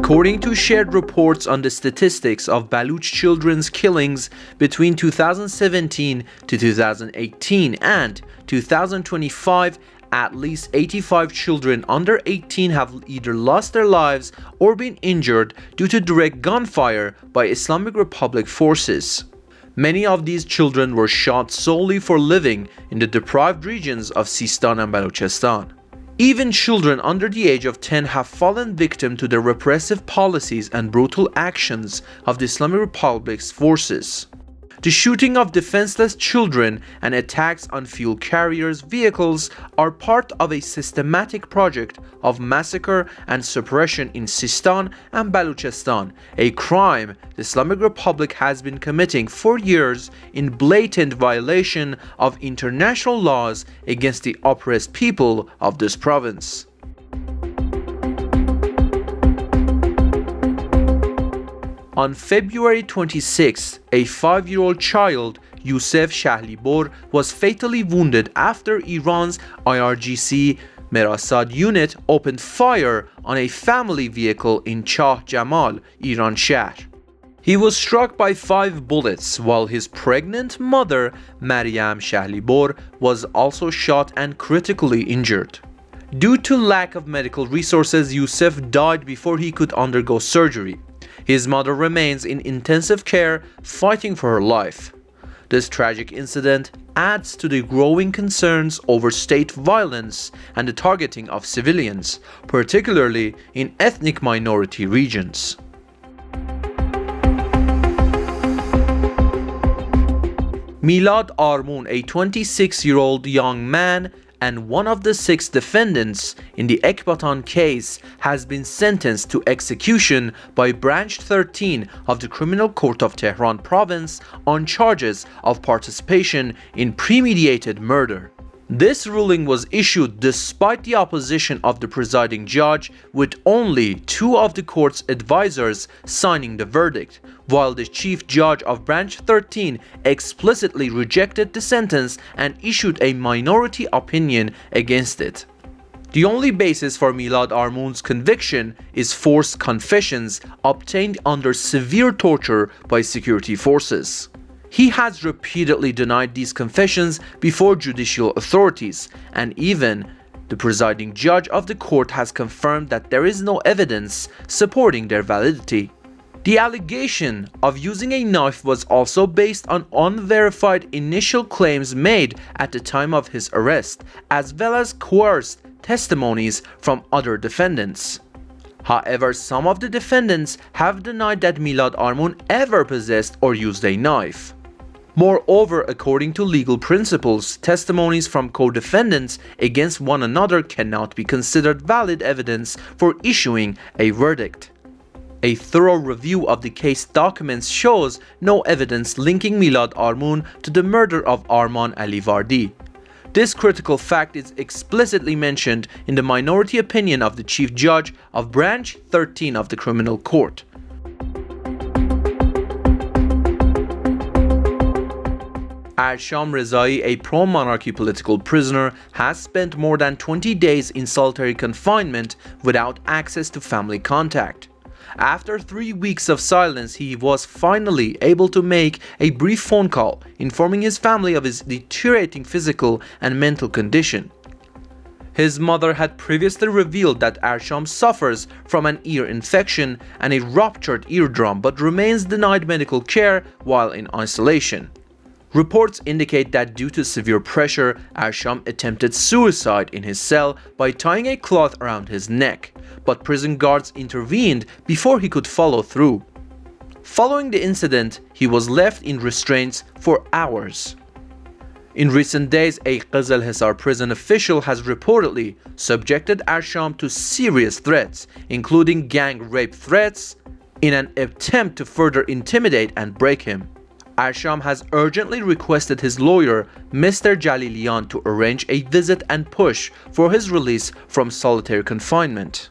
According to shared reports on the statistics of Baloch children's killings between 2017 to 2018 and 2025, at least 85 children under 18 have either lost their lives or been injured due to direct gunfire by Islamic Republic forces. Many of these children were shot solely for living in the deprived regions of Sistan and Balochistan. Even children under the age of 10 have fallen victim to the repressive policies and brutal actions of the Islamic Republic's forces. The shooting of defenseless children and attacks on fuel carriers' vehicles are part of a systematic project of massacre and suppression in Sistan and Balochistan, a crime the Islamic Republic has been committing for years in blatant violation of international laws against the oppressed people of this province. On February 26, a 5-year-old child, Youssef Shahlibor, was fatally wounded after Iran's IRGC Merasad unit opened fire on a family vehicle in Chah Jamal, Iran Shahr. He was struck by 5 bullets, while his pregnant mother, Maryam Shahlibor, was also shot and critically injured. Due to lack of medical resources, Youssef died before he could undergo surgery. His mother remains in intensive care, fighting for her life. This tragic incident adds to the growing concerns over state violence and the targeting of civilians, particularly in ethnic minority regions. Milad Armoun, a 26-year-old young man and one of the 6 defendants in the Ekbatan case, has been sentenced to execution by Branch 13 of the Criminal Court of Tehran Province on charges of participation in premeditated murder. This ruling was issued despite the opposition of the presiding judge, with only 2 of the court's advisors signing the verdict, while the chief judge of Branch 13 explicitly rejected the sentence and issued a minority opinion against it. The only basis for Milad Armoun's conviction is forced confessions obtained under severe torture by security forces. He has repeatedly denied these confessions before judicial authorities, and even the presiding judge of the court has confirmed that there is no evidence supporting their validity. The allegation of using a knife was also based on unverified initial claims made at the time of his arrest, as well as coerced testimonies from other defendants. However, some of the defendants have denied that Milad Armoun ever possessed or used a knife. Moreover, according to legal principles, testimonies from co-defendants against one another cannot be considered valid evidence for issuing a verdict. A thorough review of the case documents shows no evidence linking Milad Armoun to the murder of Arman Alivardi. This critical fact is explicitly mentioned in the minority opinion of the chief judge of Branch 13 of the Criminal Court. Arsham Rezai, a pro-monarchy political prisoner, has spent more than 20 days in solitary confinement without access to family contact. After 3 weeks of silence, he was finally able to make a brief phone call, informing his family of his deteriorating physical and mental condition. His mother had previously revealed that Arsham suffers from an ear infection and a ruptured eardrum, but remains denied medical care while in isolation. Reports indicate that due to severe pressure, Arsham attempted suicide in his cell by tying a cloth around his neck, but prison guards intervened before he could follow through. Following the incident, he was left in restraints for hours. In recent days, a Qizil Hisar prison official has reportedly subjected Arsham to serious threats, including gang rape threats, in an attempt to further intimidate and break him. Arsham has urgently requested his lawyer, Mr. Jalilian, to arrange a visit and push for his release from solitary confinement.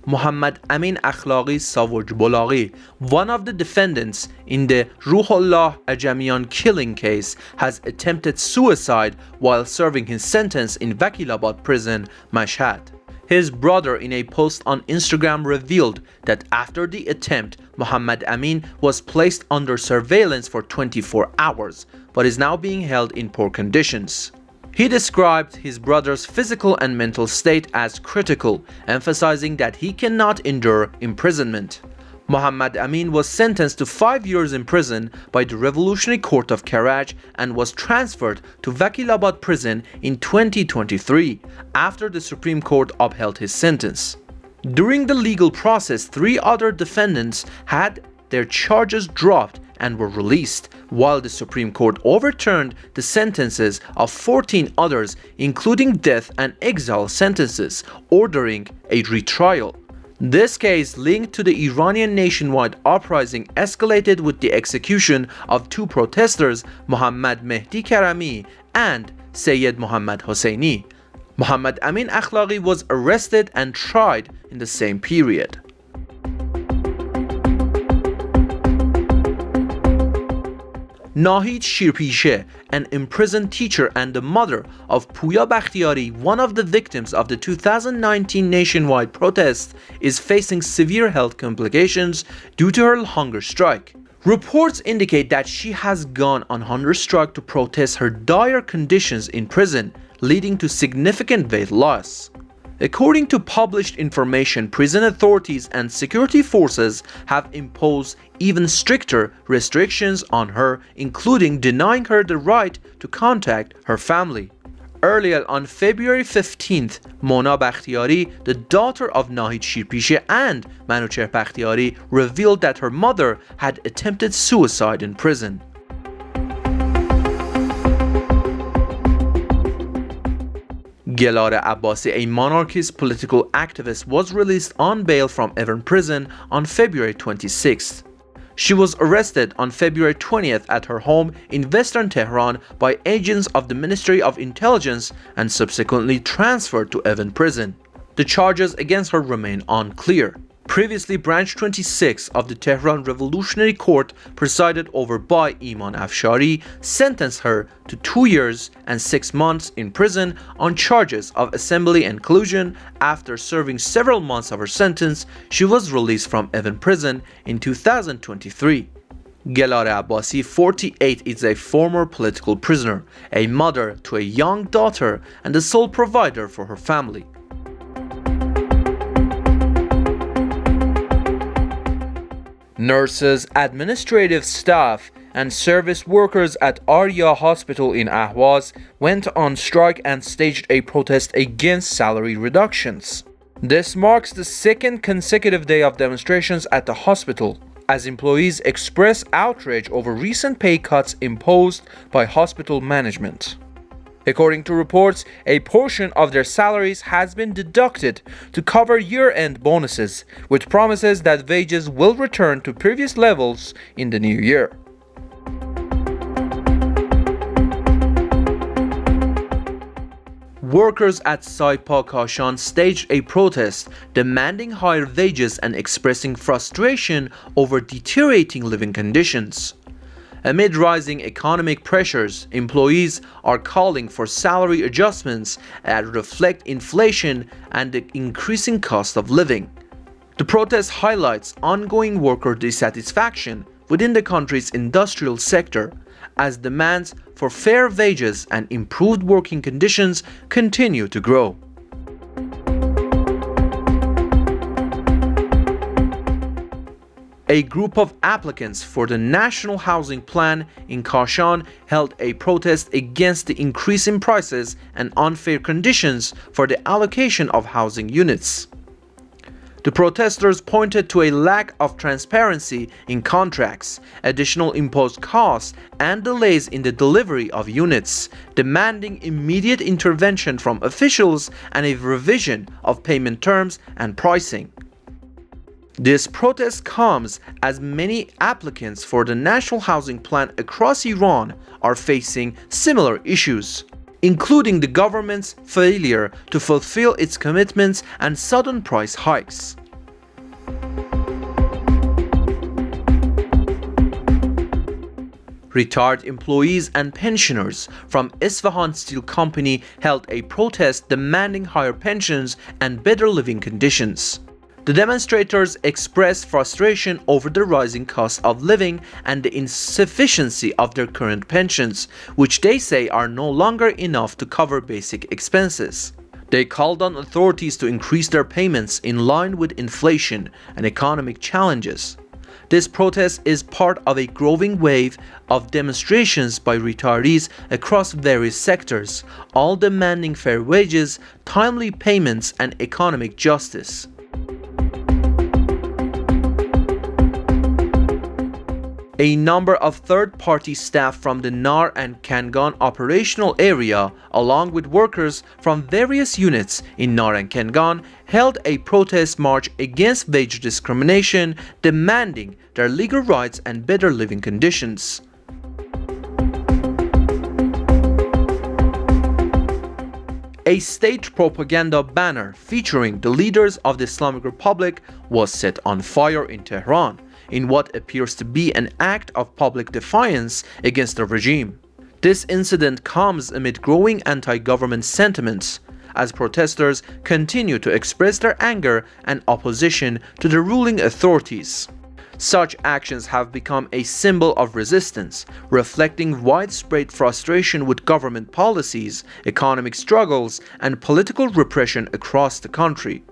Muhammad Amin Akhlaqi Savojbolaghi, one of the defendants in the Ruhollah Ajamian killing case, has attempted suicide while serving his sentence in Vakilabad prison, Mashhad. His brother in a post on Instagram revealed that after the attempt, Muhammad Amin was placed under surveillance for 24 hours, but is now being held in poor conditions. He described his brother's physical and mental state as critical, emphasizing that he cannot endure imprisonment. Muhammad Amin was sentenced to 5 years in prison by the Revolutionary Court of Karaj and was transferred to Vakilabad prison in 2023 after the Supreme Court upheld his sentence. During the legal process, 3 other defendants had their charges dropped and were released, while the Supreme Court overturned the sentences of 14 others, including death and exile sentences, ordering a retrial. This case, linked to the Iranian nationwide uprising, escalated with the execution of 2 protesters, Mohammad Mehdi Karami and Sayyid Mohammad Hosseini. Muhammad Amin Akhlaqi was arrested and tried in the same period. Nahid Shirpishe, an imprisoned teacher and the mother of Puya Bakhtiari, one of the victims of the 2019 nationwide protest, is facing severe health complications due to her hunger strike. Reports indicate that she has gone on hunger strike to protest her dire conditions in prison, leading to significant weight loss. According to published information, prison authorities and security forces have imposed even stricter restrictions on her, including denying her the right to contact her family. Earlier on February 15th, Mona Bakhtiari, the daughter of Nahid Shirpishe and Manucher Bakhtiari, revealed that her mother had attempted suicide in prison. Gelar Abbasi, a monarchist political activist, was released on bail from Evin prison on February 26th. She was arrested on February 20th at her home in western Tehran by agents of the Ministry of Intelligence and subsequently transferred to Evin prison. The charges against her remain unclear. Previously, Branch 26 of the Tehran Revolutionary Court, presided over by Iman Afshari, sentenced her to 2 years and 6 months in prison on charges of assembly and collusion. After serving several months of her sentence, she was released from Evin prison in 2023. Gelar Abbasi, 48, is a former political prisoner, a mother to a young daughter, and the sole provider for her family. Nurses, administrative staff, and service workers at Arya Hospital in Ahvaz went on strike and staged a protest against salary reductions. This marks the 2nd consecutive day of demonstrations at the hospital, as employees express outrage over recent pay cuts imposed by hospital management. According to reports, a portion of their salaries has been deducted to cover year-end bonuses, with promises that wages will return to previous levels in the new year. Workers at Saipa Kashan staged a protest demanding higher wages and expressing frustration over deteriorating living conditions. Amid rising economic pressures, employees are calling for salary adjustments that reflect inflation and the increasing cost of living. The protest highlights ongoing worker dissatisfaction within the country's industrial sector, as demands for fair wages and improved working conditions continue to grow. A group of applicants for the National Housing Plan in Kashan held a protest against the increase in prices and unfair conditions for the allocation of housing units. The protesters pointed to a lack of transparency in contracts, additional imposed costs, and delays in the delivery of units, demanding immediate intervention from officials and a revision of payment terms and pricing. This protest comes as many applicants for the National Housing Plan across Iran are facing similar issues, including the government's failure to fulfill its commitments and sudden price hikes. Retired employees and pensioners from Isfahan Steel Company held a protest demanding higher pensions and better living conditions. The demonstrators expressed frustration over the rising cost of living and the insufficiency of their current pensions, which they say are no longer enough to cover basic expenses. They called on authorities to increase their payments in line with inflation and economic challenges. This protest is part of a growing wave of demonstrations by retirees across various sectors, all demanding fair wages, timely payments, and economic justice. A number of third-party staff from the Nar and Kangan operational area, along with workers from various units in Nar and Kangan, held a protest march against wage discrimination, demanding their legal rights and better living conditions. A state propaganda banner featuring the leaders of the Islamic Republic was set on fire in Tehran, in what appears to be an act of public defiance against the regime. This incident comes amid growing anti-government sentiments, as protesters continue to express their anger and opposition to the ruling authorities. Such actions have become a symbol of resistance, reflecting widespread frustration with government policies, economic struggles, and political repression across the country.